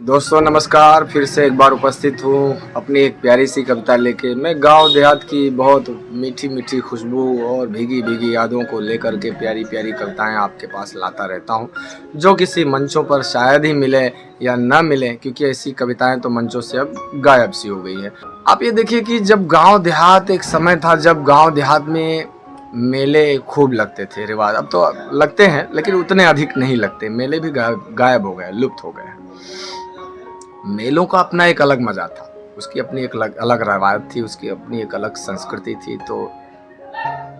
दोस्तों नमस्कार। फिर से एक बार उपस्थित हूँ अपनी एक प्यारी सी कविता लेके। मैं गांव देहात की बहुत मीठी मीठी खुशबू और भीगी भीगी यादों को लेकर के प्यारी प्यारी कविताएं आपके पास लाता रहता हूँ, जो किसी मंचों पर शायद ही मिले या ना मिले, क्योंकि ऐसी कविताएं तो मंचों से अब गायब सी हो गई है। आप ये देखिए कि जब गाँव देहात एक समय था जब गाँव देहात में मेले खूब लगते थे। रिवाज अब तो लगते हैं लेकिन उतने अधिक नहीं लगते। मेले भी गायब हो गए, लुप्त हो गए। मेलों का अपना एक अलग मजा था, उसकी अपनी एक अलग रवायत थी, उसकी अपनी एक अलग संस्कृति थी, तो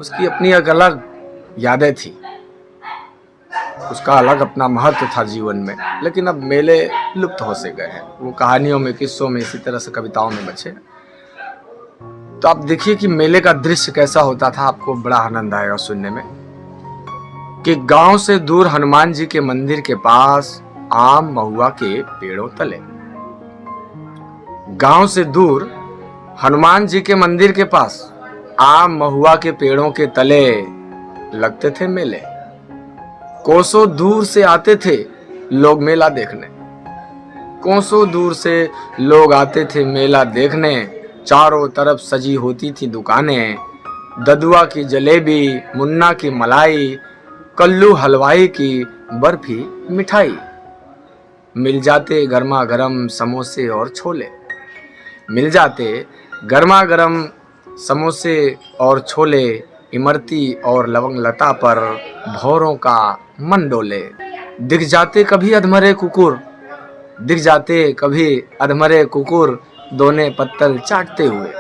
उसकी अपनी एक अलग यादें थी, उसका अलग अपना महत्व था जीवन में। लेकिन अब मेले लुप्त हो से गए हैं, वो कहानियों में, किस्सों में, इसी तरह से कविताओं में बचे। तो आप देखिए कि मेले का दृश्य कैसा होता था, आपको बड़ा आनंद आएगा सुनने में। कि गांव से दूर हनुमान जी के मंदिर के पास आम महुआ के पेड़ों तले, गांव से दूर हनुमान जी के मंदिर के पास आम महुआ के पेड़ों के तले लगते थे मेले। कोसों दूर से आते थे लोग मेला देखने, कोसों दूर से लोग आते थे मेला देखने। चारों तरफ सजी होती थी दुकानें, ददुआ की जलेबी, मुन्ना की मलाई, कल्लू हलवाई की बर्फी मिठाई। मिल जाते गर्मा गर्म समोसे और छोले, मिल जाते गर्मा गर्म समोसे और छोले। इमरती और लवंग लता पर भौरों का मन डोले। दिख जाते कभी अधमरे कुकुर, दिख जाते कभी अधमरे कुकुर, दोने पत्तल चाटते हुए।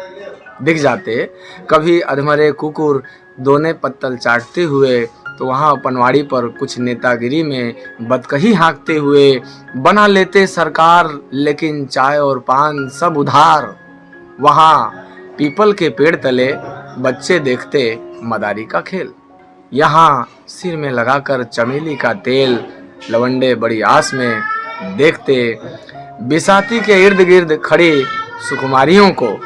दिख जाते कभी अधमरे कुकुर दोने पत्तल चाटते हुए। तो वहाँ पनवाड़ी पर कुछ नेतागिरी में बदकही हाँकते हुए बना लेते सरकार, लेकिन चाय और पान सब उधार। वहाँ पीपल के पेड़ तले बच्चे देखते मदारी का खेल। यहाँ सिर में लगाकर चमेली का तेल लवंडे बड़ी आस में देखते बिसाती के इर्द गिर्द खड़ी सुकुमारियों को,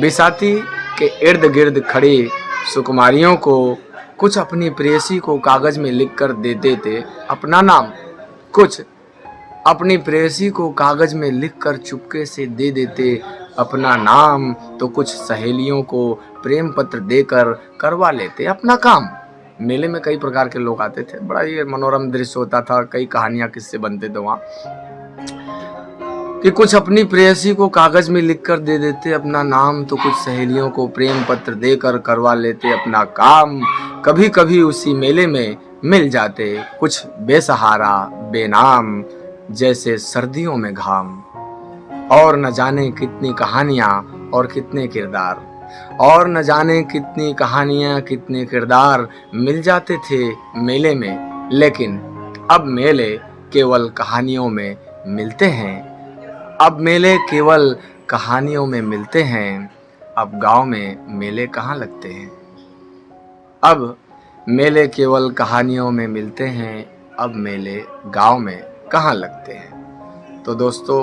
बिसाती के इर्द गिर्द खड़ी सुकुमारियों को। कुछ अपनी प्रेयसी को कागज में लिख कर दे देते अपना नाम, कुछ अपनी प्रेयसी को कागज में लिखकर चुपके से दे देते अपना नाम। तो कुछ सहेलियों को प्रेम पत्र देकर करवा लेते अपना काम। मेले में कई प्रकार के लोग आते थे, बड़ा ही मनोरम दृश्य होता था। कई कहानियां किस्से बनते थे वहाँ कि कुछ अपनी प्रेयसी को कागज में लिखकर दे देते अपना नाम, तो कुछ सहेलियों को प्रेम पत्र देकर करवा लेते अपना काम। कभी कभी उसी मेले में मिल जाते कुछ बेसहारा बेनाम, जैसे सर्दियों में घाम। और न जाने कितनी कहानियां और कितने किरदार, और न जाने कितनी कहानियां कितने किरदार मिल जाते थे मेले में। लेकिन अब मेले केवल कहानियों में मिलते हैं, अब मेले केवल कहानियों में मिलते हैं। अब गांव में मेले कहाँ लगते हैं, अब मेले केवल कहानियों में मिलते हैं। अब मेले गांव में कहाँ लगते हैं। तो दोस्तों,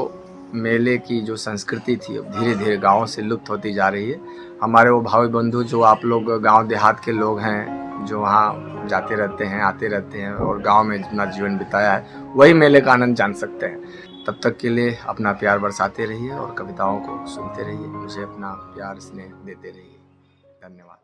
मेले की जो संस्कृति थी अब धीरे धीरे गाँव से लुप्त होती जा रही है। हमारे वो भाई बंधु जो आप लोग गांव देहात के लोग हैं, जो वहाँ जाते रहते हैं, आते रहते हैं और गांव में अपना जीवन बिताया है, वही मेले का आनंद जान सकते हैं। तब तक के लिए अपना प्यार बरसाते रहिए और कविताओं को सुनते रहिए। मुझे अपना प्यार स्नेह देते रहिए। धन्यवाद।